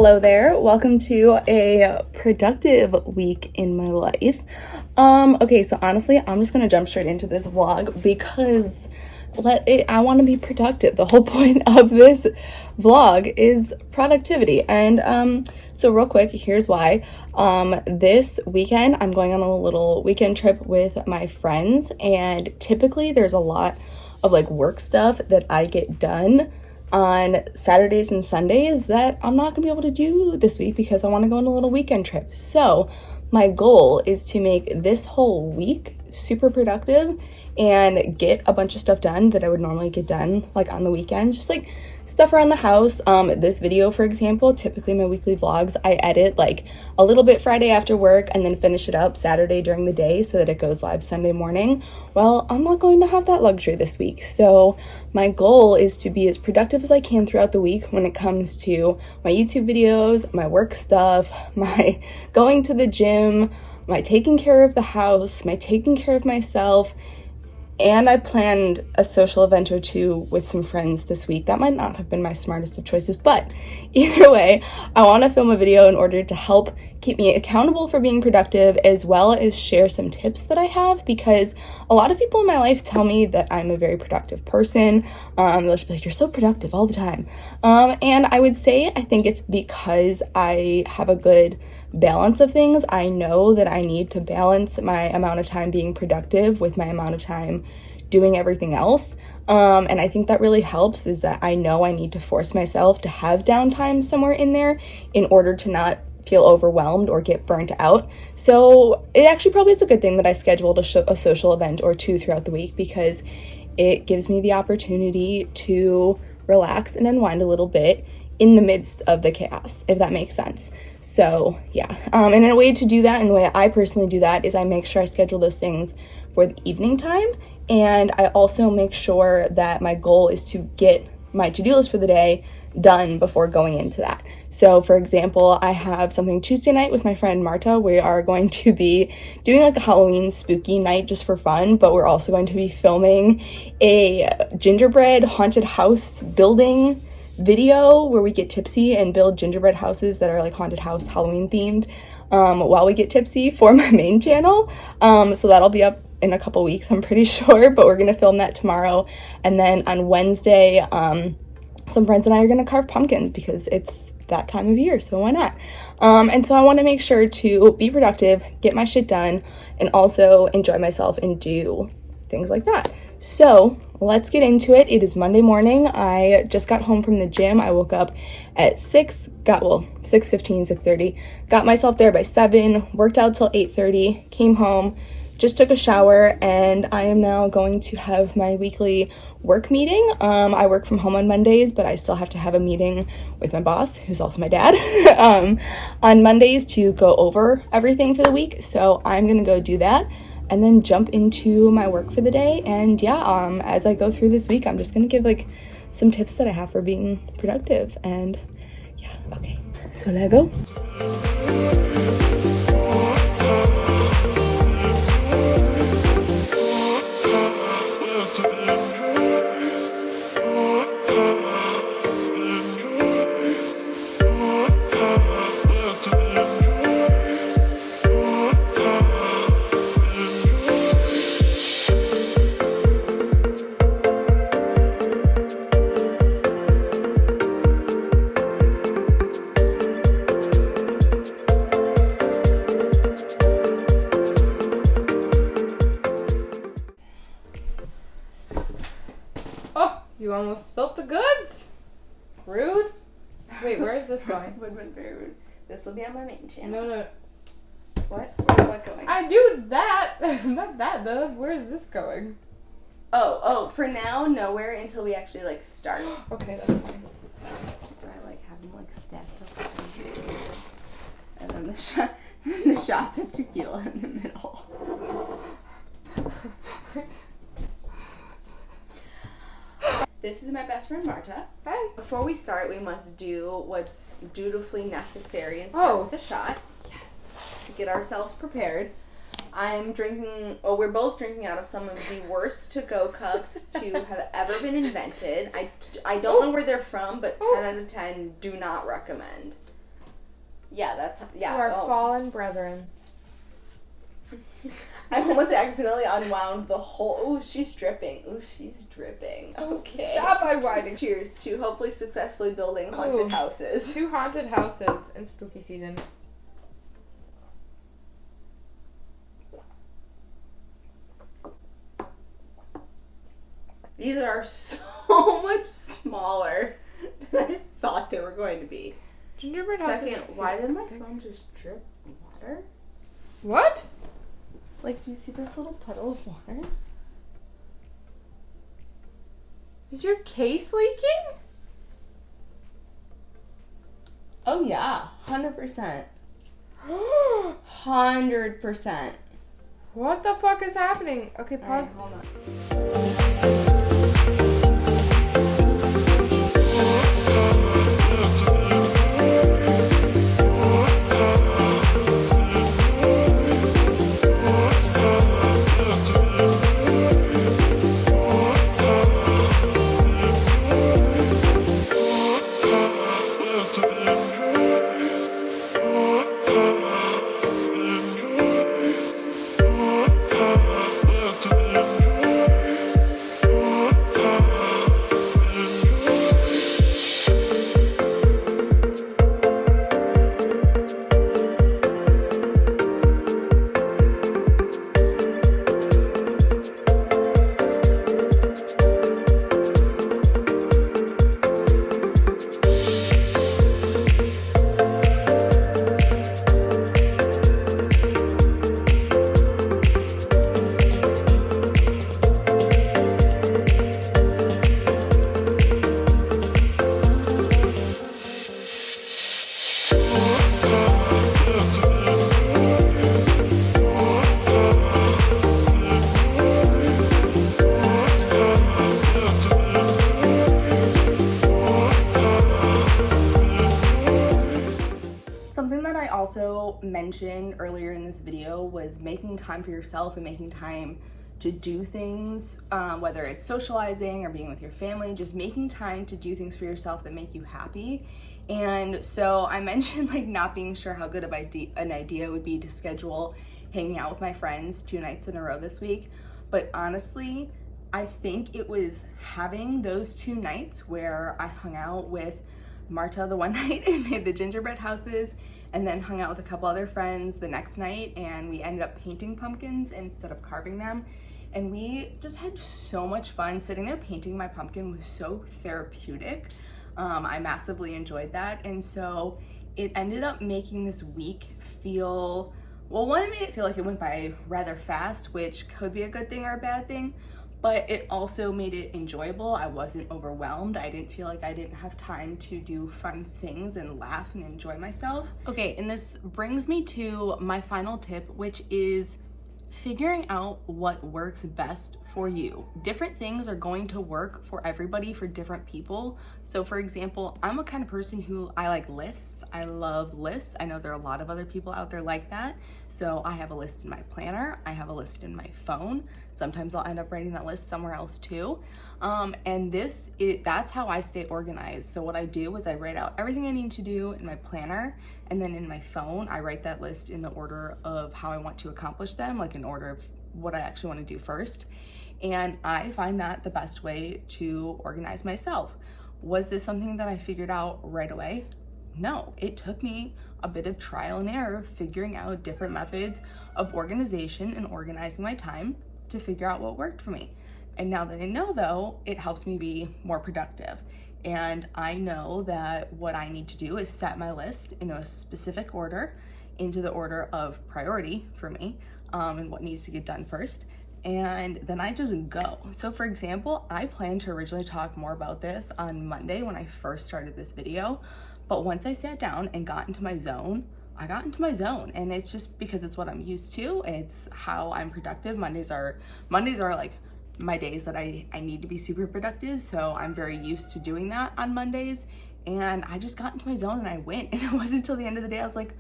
Hello there. Welcome to a productive week in my life. Okay, so honestly, I'm just gonna jump straight into this vlog because I want to be productive. The whole point of this vlog is productivity. And so real quick, here's why. This weekend I'm going on a little weekend trip with my friends, and typically there's a lot of like work stuff that I get done on Saturdays and Sundays that I'm not gonna be able to do this week because I want to go on a little weekend trip. So my goal is to make this whole week super productive and get a bunch of stuff done that I would normally get done like on the weekends, just like stuff around the house. This video, for example, typically my weekly vlogs, I edit like a little bit Friday after work and then finish it up Saturday during the day so that it goes live Sunday morning. Well, I'm not going to have that luxury this week. So my goal is to be as productive as I can throughout the week when it comes to my YouTube videos, my work stuff, my going to the gym, my taking care of the house, my taking care of myself. And I planned a social event or two with some friends this week. That might not have been my smartest of choices, but either way, I want to film a video in order to help keep me accountable for being productive, as well as share some tips that I have, because a lot of people in my life tell me that I'm a very productive person. They'll just be like, you're so productive all the time. And I would say, I think it's because I have a good balance of things. I know that I need to balance my amount of time being productive with my amount of time doing everything else. And I think that really helps, is that I know I need to force myself to have downtime somewhere in there in order to not feel overwhelmed or get burnt out. So it actually probably is a good thing that I scheduled a social event or two throughout the week, because it gives me the opportunity to relax and unwind a little bit in the midst of the chaos, if that makes sense. So yeah, and a way to do that, and the way I personally do that, is I make sure I schedule those things for the evening time. And I also make sure that my goal is to get my to-do list for the day done before going into that. So for example, I have something Tuesday night with my friend Marta. We are going to be doing like a Halloween spooky night just for fun, but we're also going to be filming a gingerbread haunted house building video where we get tipsy and build gingerbread houses that are like haunted house Halloween themed while we get tipsy for my main channel. So that'll be up in a couple weeks, I'm pretty sure, but we're gonna film that tomorrow. And then on Wednesday, some friends and I are gonna carve pumpkins because it's that time of year, so why not? And so I want to make sure to be productive, get my shit done, and also enjoy myself and do things like that. So let's get into it. It is Monday morning. I just got home from the gym. I woke up at 6:15, 6:30, got myself there by 7, worked out till 8:30, came home, just took a shower, and I am now going to have my weekly work meeting. I work from home on Mondays, but I still have to have a meeting with my boss, who's also my dad, on Mondays to go over everything for the week. So I'm gonna go do that and then jump into my work for the day. And yeah, as I go through this week, I'm just gonna give like some tips that I have for being productive. And yeah, okay, so let's go. You almost spilt the goods. Rude. Wait, where is this going? Would have been very rude. This will be on my main channel. No. What? Where's what going? I do that. Not that though. Where's this going? Oh, for now, nowhere until we actually like start. Okay, that's fine. Do I like have them like stacked up? And then the shots of tequila in the middle. This is my best friend Marta. Hi. Before we start, we must do what's dutifully necessary and start with a shot. Yes. To get ourselves prepared. We're both drinking out of some of the worst to-go cups to have ever been invented. I don't know where they're from, but 10 out of 10 do not recommend. Yeah, that's, yeah. To our fallen brethren. I almost accidentally unwound the whole, ooh, she's dripping. Ooh, she's dripping. Okay. Stop unwinding. Cheers to hopefully successfully building haunted houses. 2 haunted houses in spooky season. These are so much smaller than I thought they were going to be. Gingerbread houses. Second, why did my phone just drip water? What? Like, do you see this little puddle of water? Is your case leaking? Oh yeah, 100%. 100%. What the fuck is happening? Okay, pause. Right, hold on. Also mentioned earlier in this video was making time for yourself and making time to do things, whether it's socializing or being with your family, just making time to do things for yourself that make you happy. And so I mentioned like not being sure how good of an idea would be to schedule hanging out with my friends 2 nights in a row this week. But honestly, I think it was having those 2 nights where I hung out with Marta the one night and made the gingerbread houses, and then hung out with a couple other friends the next night, and we ended up painting pumpkins instead of carving them. And we just had so much fun. Sitting there painting my pumpkin was so therapeutic. I massively enjoyed that. And so it ended up making this week feel, well, one, it made it feel like it went by rather fast, which could be a good thing or a bad thing, but it also made it enjoyable. I wasn't overwhelmed. I didn't feel like I didn't have time to do fun things and laugh and enjoy myself. Okay, and this brings me to my final tip, which is figuring out what works best for you. Different things are going to work for everybody, for different people. So for example, I'm a kind of person who, I like lists. I love lists. I know there are a lot of other people out there like that. So I have a list in my planner. I have a list in my phone. Sometimes I'll end up writing that list somewhere else too. And that's how I stay organized. So what I do is I write out everything I need to do in my planner, and then in my phone, I write that list in the order of how I want to accomplish them, like in order of what I actually want to do first. And I find that the best way to organize myself. Was this something that I figured out right away? No, it took me a bit of trial and error figuring out different methods of organization and organizing my time to figure out what worked for me. And now that I know though, it helps me be more productive. And I know that what I need to do is set my list in a specific order, into the order of priority for me, and what needs to get done first. And then I just go. So for example, I planned to originally talk more about this on Monday when I first started this video, but once I sat down and got into my zone, I got into my zone, and it's just because it's what I'm used to. It's how I'm productive. Mondays are like my days that I need to be super productive. So I'm very used to doing that on Mondays, and I just got into my zone and I went. And it wasn't until the end of the day I was like,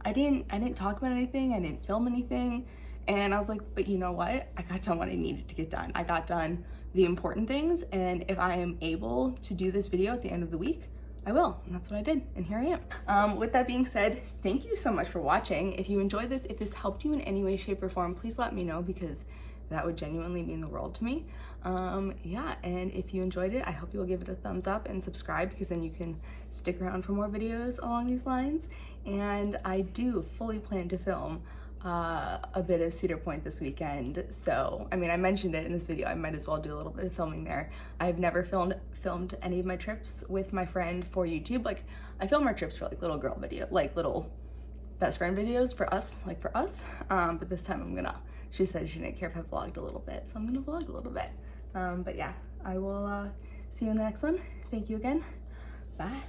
I didn't talk about anything. I didn't film anything. And I was like, but you know what? I got done what I needed to get done. I got done the important things. And if I am able to do this video at the end of the week, I will, and that's what I did, and here I am. With that being said, thank you so much for watching. If you enjoyed this, if this helped you in any way, shape, or form, please let me know, because that would genuinely mean the world to me. Yeah, and if you enjoyed it, I hope you'll give it a thumbs up and subscribe, because then you can stick around for more videos along these lines. And I do fully plan to film a bit of Cedar Point this weekend. So, I mean, I mentioned it in this video, I might as well do a little bit of filming there. I've never filmed any of my trips with my friend for YouTube. Like, I film our trips for like little girl video, like little best friend videos for us, but this time she said she didn't care if I vlogged a little bit, so I'm gonna vlog a little bit. But yeah, I will see you in the next one. Thank you again. Bye.